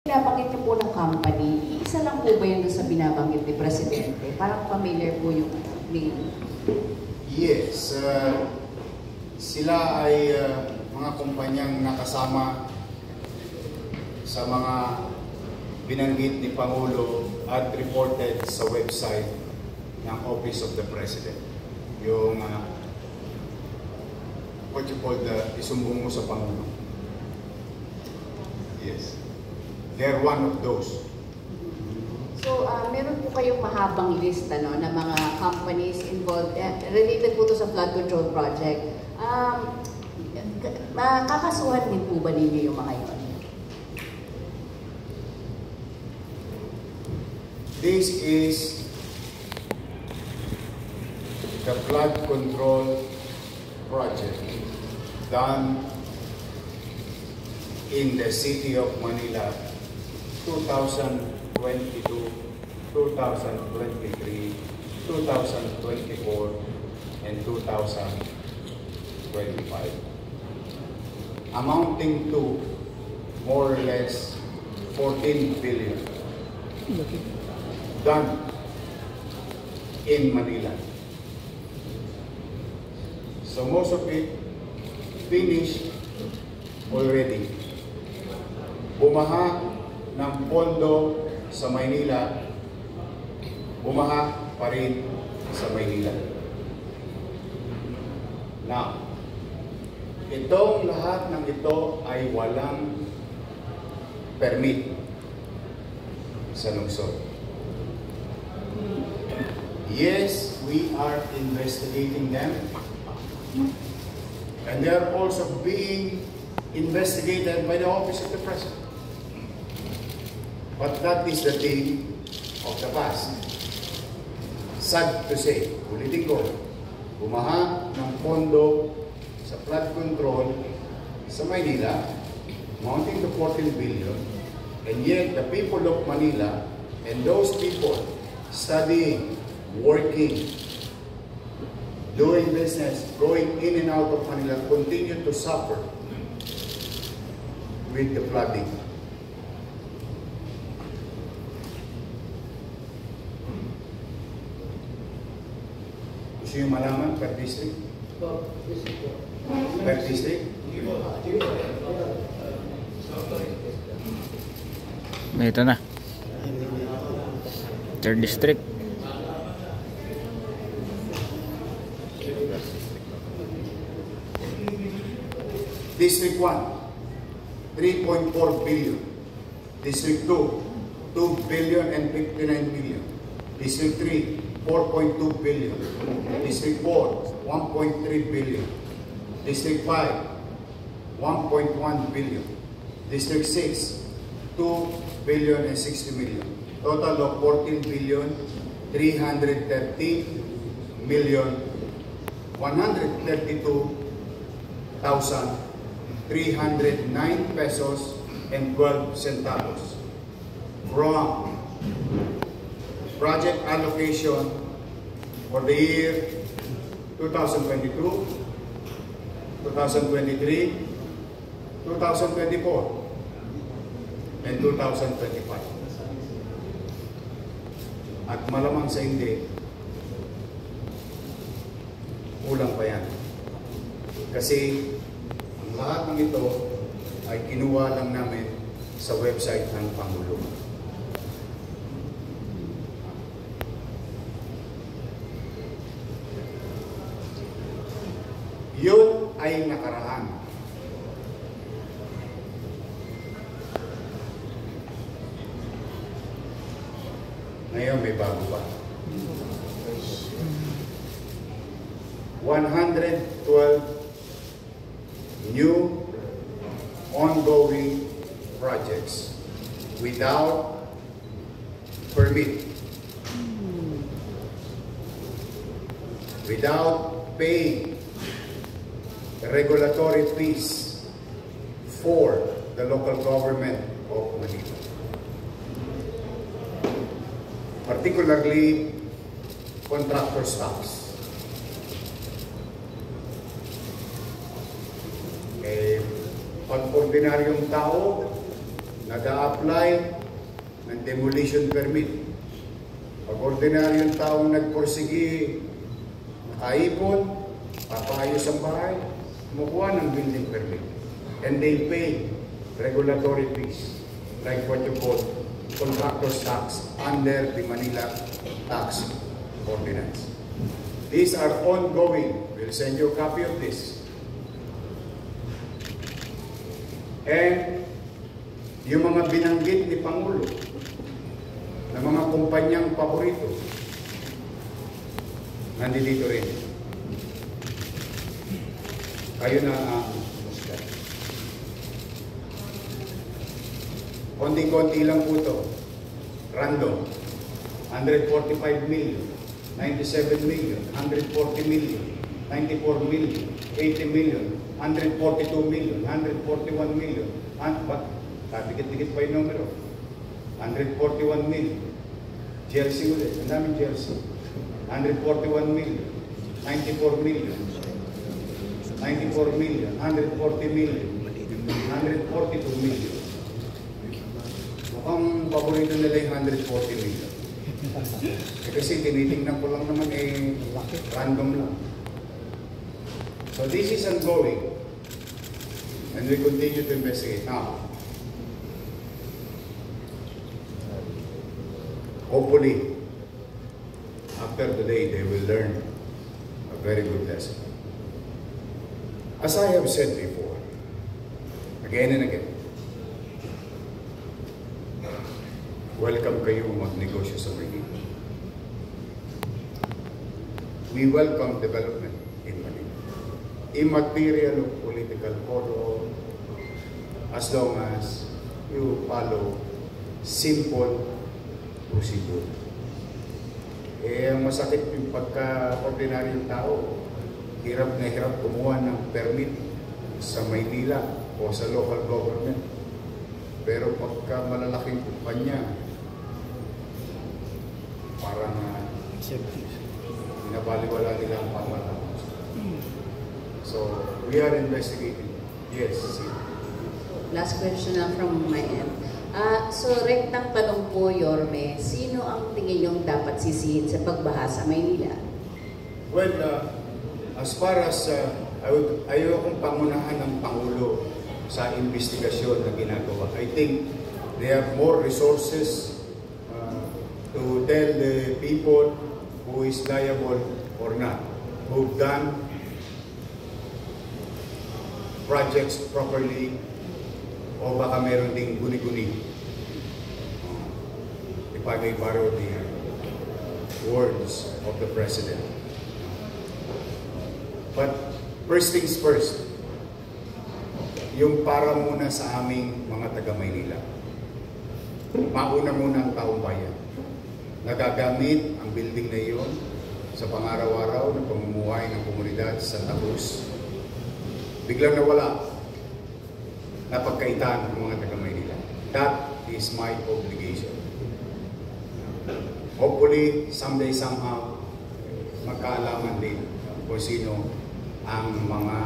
Binabanggit niyo po ng company, isa lang po ba yun sa binabanggit ni Presidente? Parang familiar po yung name. Yes. Sila ay mga kumpanyang nakasama sa mga binanggit ni Pangulo at reported sa website ng Office of the President. Yung what you call isumbong mo sa Pangulo. Yes. They're one of those. So, meron po kayong mahabang list ng mga companies involved, related po to sa flood control project. Kakasuhan din po ba ninyo yung mga yun? This is the flood control project done in the city of Manila 2022, 2023, 2024, and 2025, amounting to more or less 14 billion done in Manila. So most of it finished already. Bumaha ng pondo sa Maynila, bumaha pa rin sa Maynila. Now, itong lahat ng ito ay walang permit sa lungsod. Yes, we are investigating them, and they are also being investigated by the Office of the President. But that is the thing of the past. Sad to say, ulitin ko, bumaha ng pondo sa flood control sa Maynila, amounting to 14 billion, and yet the people of Manila and those people studying, working, doing business, going in and out of Manila continue to suffer with the flooding. Gusto nyo malaman per district? Per district? Ito na. Third district. District 1, 3.4 billion. District 2, 2 billion and 59 million. District 3, 4.2 billion. District 4, 1.3 billion. District 5, 1.1 billion. District 6, 2 billion and 60 million. Total of 14 billion, 313 million, 132,309 pesos and 12 centavos from project allocation for the year 2022, 2023, 2024, and 2025. At malamang sa hindi, kulang pa yan. Kasi ang lahat ng ito ay kinuha lang namin sa website ng Pangulo. Yun ay nakaraan. Ngayon may bago pa. 112 new ongoing projects without permit, without paying regulatory fees for the local government of Manila. Particularly contractor's tax. Pag ordinaryong tao, nag-a-apply ng demolition permit. Pag ordinaryong taong nagporsigi, nakaipon, papaayos ang bahay, kumukuha ng building permit. And they pay regulatory fees, like what you call contractor's tax under the Manila Tax Ordinance. These are ongoing. We'll send you a copy of this. And yung mga binanggit ni Pangulo na mga kumpanyang paborito, nandito rin. Kayo na ang musga. Konti-konti lang po ito. Random. 145 million, 97 million, 140 million, 94 million, 80 million, 142 million, 141 million. Dikit-dikit pa yung numero. 141 million. Jersey ulit. Ang daming jersey. 141 million. 94 million. 94 million. 140 million. 142 million. Mukhang paborito nila yung 140 million. Kasi tinitingnan ko lang naman random lang. So this is ongoing. And we continue to investigate. Now, hopefully, after today, they will learn a very good lesson. As I have said before, again and again, welcome kayo magnegosyo sa Manila. We welcome development in Manila. Immaterial of political color, as long as you follow simple procedure. Ang masakit yung pagka-ordinaryong tao, hirap na hirap kumuha ng permit sa Maynila o sa local government. Pero pagka malalaking kumpanya, parang binabaliwala nila ang pamahalaan. So, we are investigating. Yes, last question na from my end. So, rektang tanong po, Yorme, sino ang tingin yung dapat sisihin sa pagbaha sa Maynila? Well, as far as ayokong pangunahan ng Pangulo sa investigasyon na ginagawa, I think they have more resources to tell the people who is liable or not, who've done projects properly, o baka meron ding guni-guni. If I may borrow the words of the President. But first things first, yung para muna sa aming mga taga-Maynila. Mauna muna ang taong bayan. Nagagamit ang building na iyon sa pang-araw-araw na pamumuhay ng komunidad sa Santa Cruz. Biglang nawala, napagkaitan ng mga taga-Maynila. That is my obligation. Hopefully, someday, somehow, magkaalaman din kung sino ang mga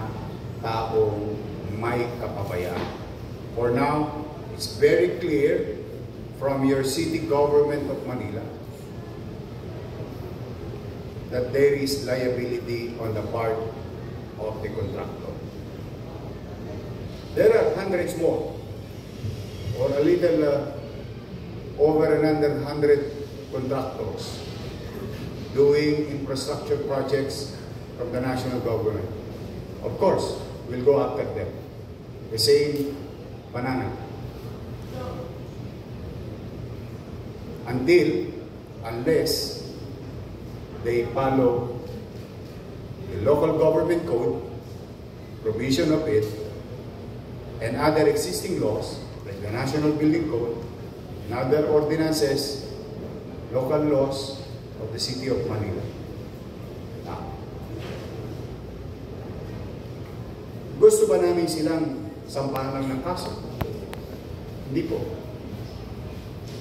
taong may kapabayaan. For now, it's very clear from your city government of Manila that there is liability on the part of the contractor. There are hundreds more, or a little over and under 100 contractors doing infrastructure projects from the national government. Of course, we'll go after them. The same banana. Unless they follow the local government code, provision of it, and other existing laws, like the National Building Code, and other ordinances, local laws of the City of Manila. Now, gusto ba namin silang sampahan lang ng kaso? Hindi po.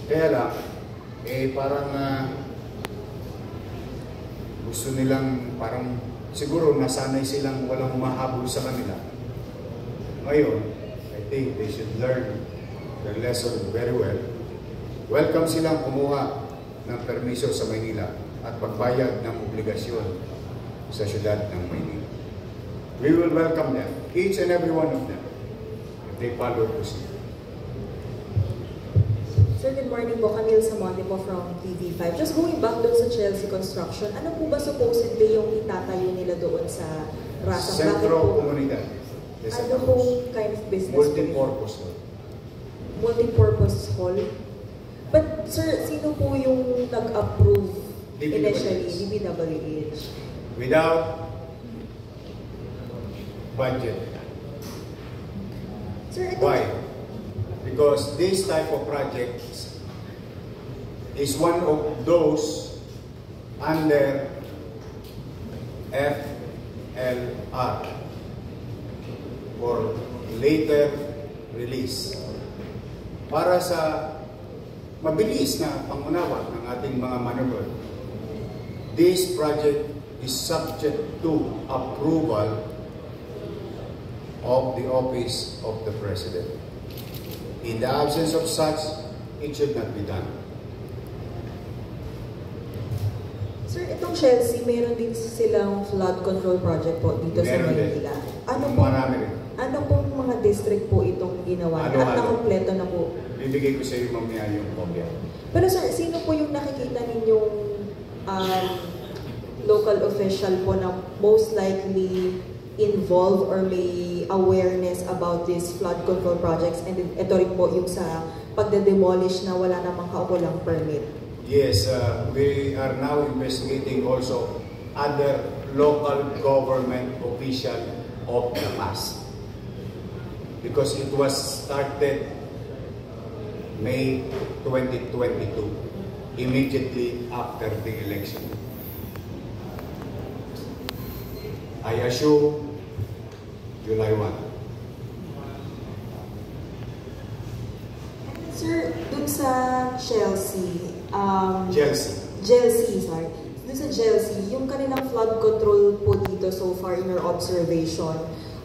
Kaya lang, parang gusto nilang parang siguro nasanay silang walang humahabol sa kanila. Ngayon, I think they should learn their lesson very well. Welcome silang kumuha ng permiso sa Maynila at pagbayad ng obligasyon sa siyudad ng Maynila. We will welcome them, each and every one of them, if they follow procedure. Sir, good morning po. Camille Samonte po from TV5. Just going back doon sa Chelsea Construction, ano po ba supposedly yung itatayo nila doon sa Rasang? Sentro Comunidad. Ano pong kind of business? Multi-purpose hall. Multi-purpose hall? But sir, sino po yung nag-approve initially? DPWH. Without budget. Sir, ito, Why? Because this type of projects is one of those under FLR for later release. Para sa mabilis na pangunawa ng ating mga maneuver, this project is subject to approval of the Office of the President. In the absence of such, it should not be done. sir, itong Chelsea, meron din silang flood control project po dito sa Meron din. Maynila. Ano po? Marami rin. Ano pong mga district po itong ginawa? Ano? At nakompleto na po? Bibigay ko sa iyo mamaya yung kopya. Pero sir, sino po yung nakikita ninyong local official po na most likely involved or may awareness about these flood control projects, and ito rin po yung sa pagde-demolish na wala namang kaukulang permit? Yes, we are now investigating also other local government official of the past. Because it was started May 2022, immediately after the election. I assume July 1. Sir, dun sa Chelsea, sorry. Dun sa Chelsea, yung kanilang flood control po dito so far in your observation,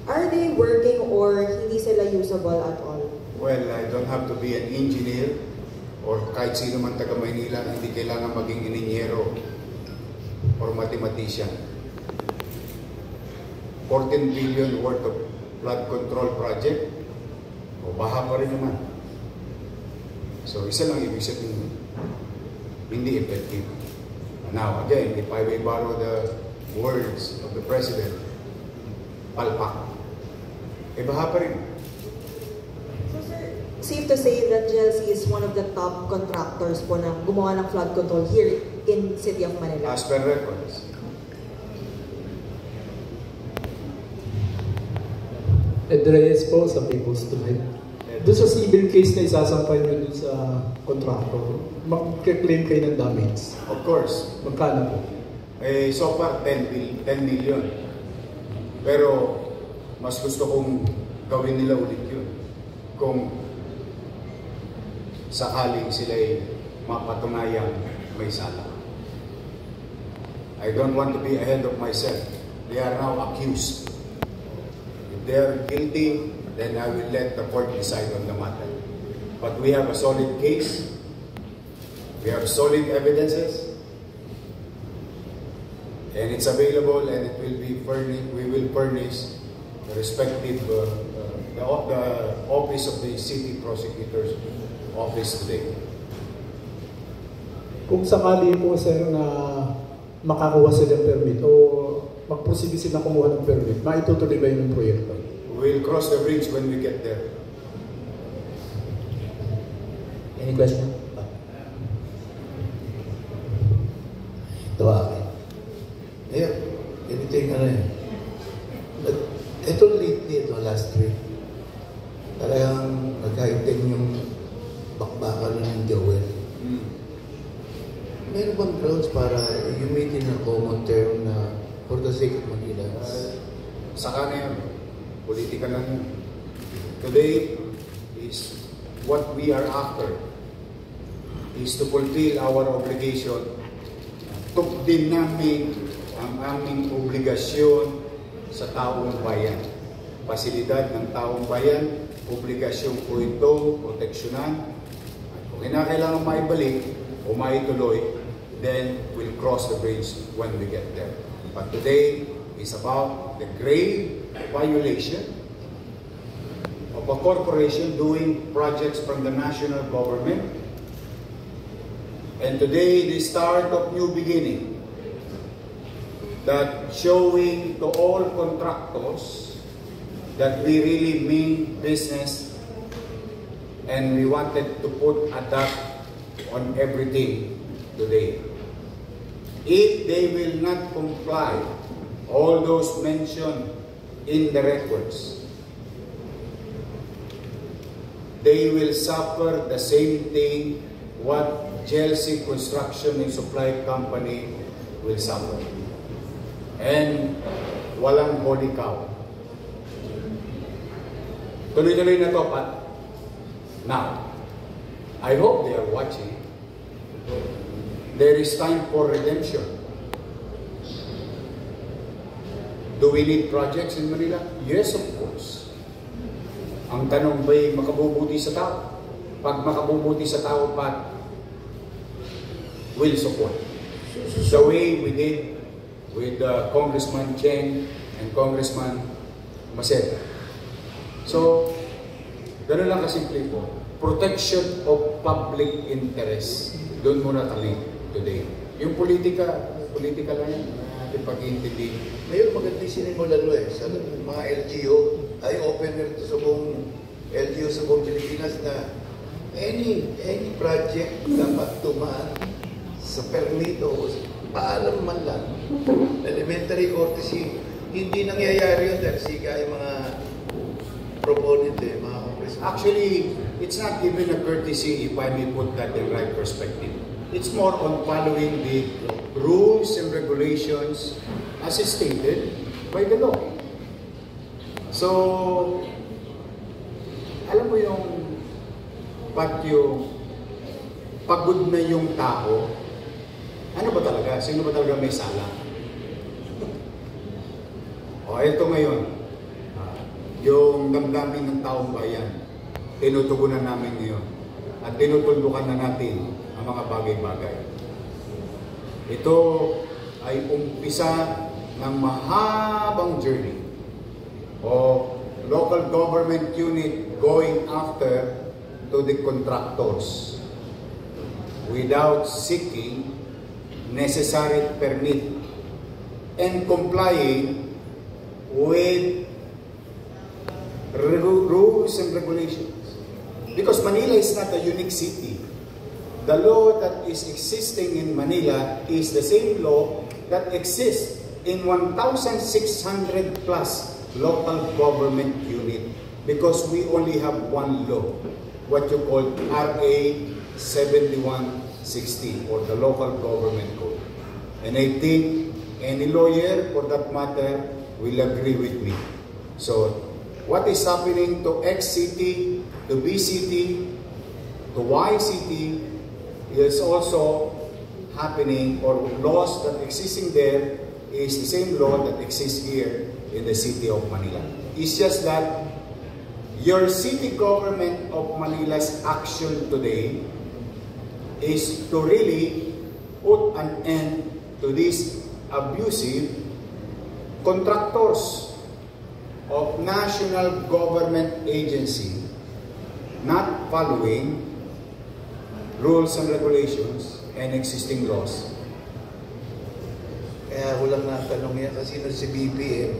are they working or hindi sila usable at all? Well, I don't have to be an engineer or kahit sino man taga Maynila, hindi kailangan maging ininyero or mathematician. 14 billion worth of flood control project, o baha pa rin naman. So, isa lang ibig sabihin, hindi effective. Now, again, if I may borrow the words of the President, palpak. Baha pa rin. So sir, safe to say that Chelsea is one of the top contractors po na gumawa ng flood control here in City of Manila? As per records. Ed Reyes po sa People's Tonight. Doon sa civil case na isasampay nyo doon sa contractor, mag-claim kayo ng damage. Of course. Magkano po? So far, 10 million. Pero, mas gusto kong gawin nila ulit yun. Kung sakaling sila'y mapatunayang may sala. I don't want to be ahead of myself. They are now accused. If they are guilty, then I will let the court decide on the matter. But we have a solid case. We have solid evidences. And it's available and it will be furnished. We will furnish the respective the office of the city prosecutor's office today. Kung sakali po sir na makakuha sila ng permit o mag-proceed sila kumuha ng permit, maitutuloy ba yung proyekto? We'll cross the bridge when we get there. Any question? Ito akin. Ngayon, ganito yung ano eh. Ito lately, last week, talagang nagkaitin yung bakbakan ng Joel. Meron bang grounds para gamitin ng common term na for the sake of Manilans? Saka na yun. Politika lang yun. Today is what we are after is to fulfill our obligation. Tupdin namin ang aming obligasyon sa taong bayan. Pasilidad ng taong bayan obligasyon po ito, proteksyonan. Kung kinakailangan maibalik o maituloy, then we'll cross the bridge when we get there. But today is about the grave violation of a corporation doing projects from the national government. And today, the start of new beginning, that showing to all contractors that we really mean business and we wanted to put a dot on everything today. If they will not comply, all those mentioned in the records, they will suffer the same thing what GLC Construction and Supply Company will suffer. And walang body count. Tuloy-tuloy na to, Pat. Now, I hope they are watching. There is time for redemption. Do we need projects in Manila? Yes, of course. Ang tanong ba'y makabubuti sa tao? Pag makabubuti sa tao, Pat, will support. The way we did with Congressman Cheng and Congressman Maceda. So, gano'n lang kasimple po. Protection of public interest. Doon muna kami today. Yung politika lang yan. Natin pag-iintindi. Ngayon maganda yung sinimulan mo sa mga LGU, ay open nito sa buong LGU sa buong Pilipinas na any project dapat tumaan sa permit o paalam man lang. Elementary courtesy, hindi nangyayari yun dahil siga yung mga proponent mga congressmen. Actually, it's not even a courtesy if I may put that in right perspective. It's more on following the rules and regulations as stated by the law. So, alam mo yung pagod na yung tao, ano ba talaga? Sino ba talaga may sala? O, ito ngayon, yung damdamin ng taong bayan, tinutugunan namin ngayon at tinutuldukan na natin ang mga bagay-bagay. Ito ay umpisa ng mahabang journey o local government unit going after to the contractors without seeking necessary permit and complying with rules and regulations. Because Manila is not a unique city. The law that is existing in Manila is the same law that exists in 1,600 plus local government unit, because we only have one law, what you call RA 7160 or the local government code. And I think any lawyer for that matter will agree with me. So what is happening to X city, to B city, to Y city is also happening, or laws that existing there is the same law that exists here in the city of Manila. It's just that your city government of Manila's action today is to really put an end to these abusive contractors of national government agency not following rules and regulations and existing laws. Kaya walang natanong yan kasi si BPM,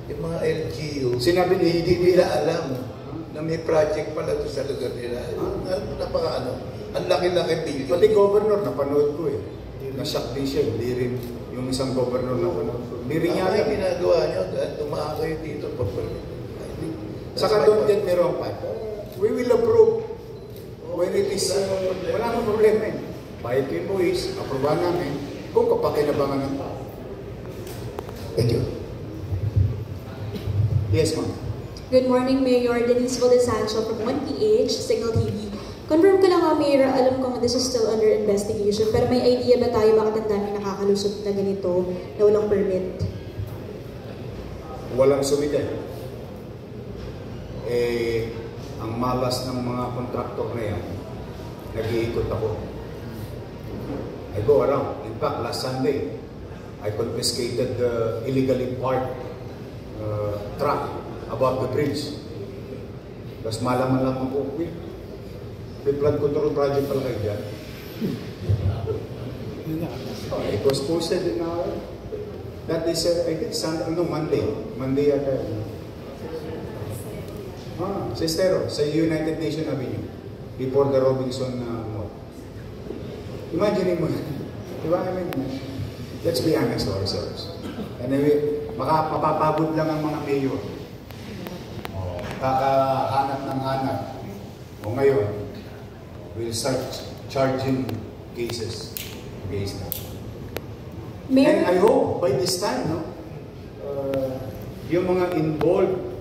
yung mga LGU, Sinabi ni hindi nila alam na may project pala doon sa lugar nila. Ang laki-laki billion. Pati governor, napanood ko eh. Na-shock din siya, hindi rin yung isang governor na panood ko. Hindi rin Ang yata. ginagawa nyo, tumaan kayo dito. Saka don't get me wrong, Pat. We will approve when it is, wala nang problema eh. Bayad ko yung buwis, aprobahan namin kung kapakinabangan ng tao. Thank you. Yes, ma'am. Good morning, Mayor. Denise Valdesancho from 1PH, Signal TV. Confirm ko lang Mayor, alam ko this is still under investigation, pero may idea ba tayo bakit ang daming nakakalusot na ganito na walang permit? Walang sumite. ang malas ng mga kontraktor na yan, nag-iikot ako. I go around. In fact, last Sunday, I confiscated the illegally parked truck above the bridge. Tapos malaman ko, may flood control project pala kayo dyan. It was posted in our, that is, I think, Monday ata. Sa Estero, sa United Nations Avenue, before the Robinson Mall. Imagine mo, diba? I mean, let's be honest to ourselves. Anyway, mapapagod lang ang mga mayor. Kakahanap ng hanap. O ngayon, we'll start charging cases against them. And I hope by this time, yung mga involved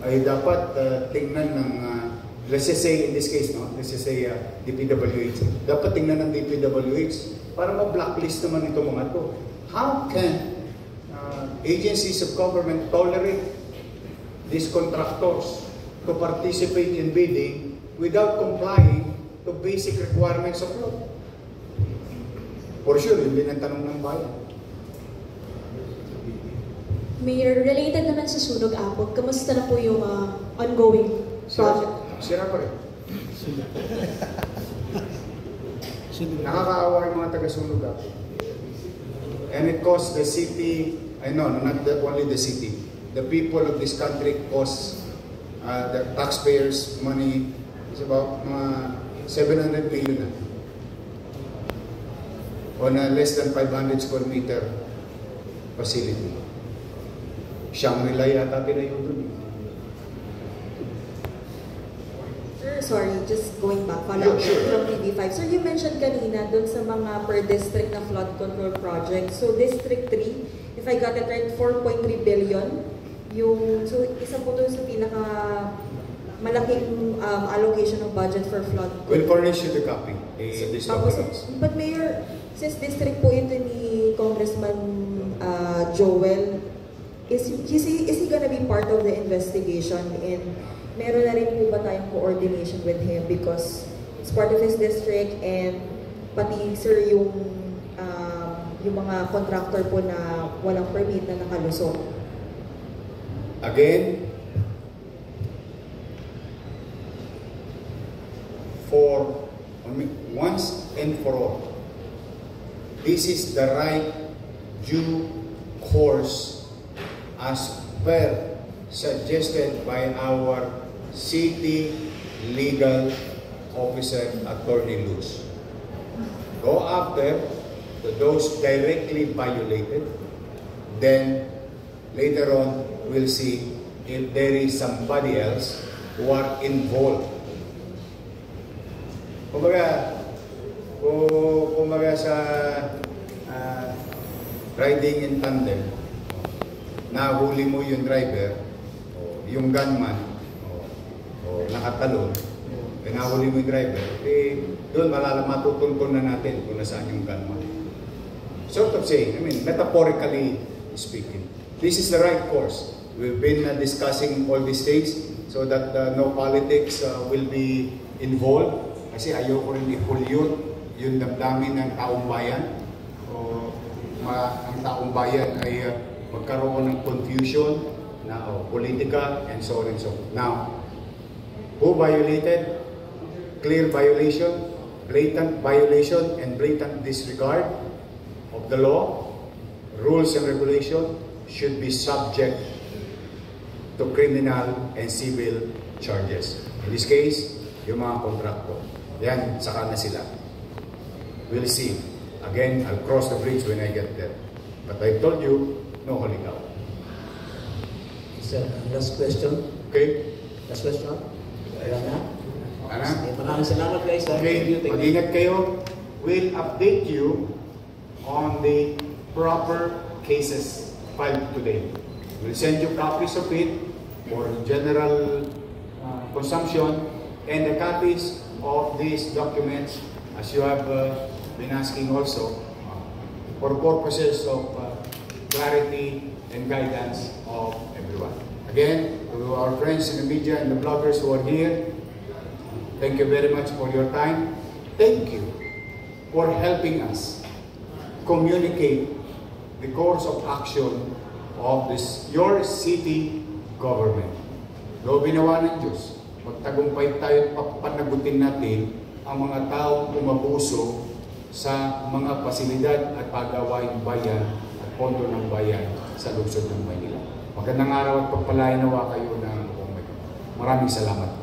ay dapat tingnan ng, let's just say in this case, let's just say DPWH. Dapat tingnan ng DPWH para ma-blacklist naman itong mga to. How can agencies of government tolerate these contractors to participate in bidding without complying to basic requirements of law? For sure, yun din ang tanong ng bayan. Mayor, related naman sa Sunog Apog, kamusta na po yung ongoing project? Sira pa rin. Nakakaawa yung mga taga-Sunog Apog. And it costs the city, not only the city, the people of this country costs the taxpayers money. It's about 700 million na. On a less than 500 square meter facility. Shangri-La yata tinayo dun. Sir, sorry, just going back, follow up from TV5. Sir, you mentioned kanina dun sa mga per district na flood control project. So, District 3, if I got it right, 4.3 billion. So, isa po dun sa pinaka malaking allocation of budget for flood control. We'll furnish you the copy. These documents. But Mayor, since district po ito ni Congressman Joel, is he gonna be part of the investigation? And meron na rin po ba tayong coordination with him because it's part of his district and pati sir yung mga contractor po na walang permit na nakalusot? Again, once and for all, this is the right due course as per suggested by our city legal officer, Attorney Luz. Go after those directly violated, then later on we'll see if there is somebody else who are involved. Kumbaga sa riding in tandem, nahuli mo yung driver, yung gunman, o nakatalon, nahuli mo yung driver, doon matutuntun na natin kung nasaan yung gunman. Sort of saying, metaphorically speaking, this is the right course. We've been discussing all these things so that no politics will be involved. Kasi ayoko rin i-pollute yung damdamin ng taong bayan. Ang taong bayan ay magkaroon ng confusion na political and so on and so on. Now, who violated? Clear violation, blatant violation, and blatant disregard of the law, rules and regulation should be subject to criminal and civil charges. In this case, yung mga kontraktor. Yan, saka na sila. We'll see. Again, I'll cross the bridge when I get there. But I told you, no holy cow. Sir, last question. Okay? Last question. Wala na? Ana? Maraming salamat guys. Okay, mag-ingat kayo. We'll update you on the proper cases filed today. We'll send you copies of it for general consumption and the copies of these documents, as you have been asking also, for purposes of clarity and guidance of everyone. Again, to our friends in the media and the bloggers who are here, thank you very much for your time. Thank you for helping us communicate the course of action of your city government. Loobin nawa ng Diyos, magtagumpay tayo at panagutin natin ang mga taong umabuso sa mga pasilidad at pagawaing bayan at pondo ng bayan sa lungsod ng Maynila. Magandang araw at pagpalain nawa kayo ng buong Maynila. Maraming salamat.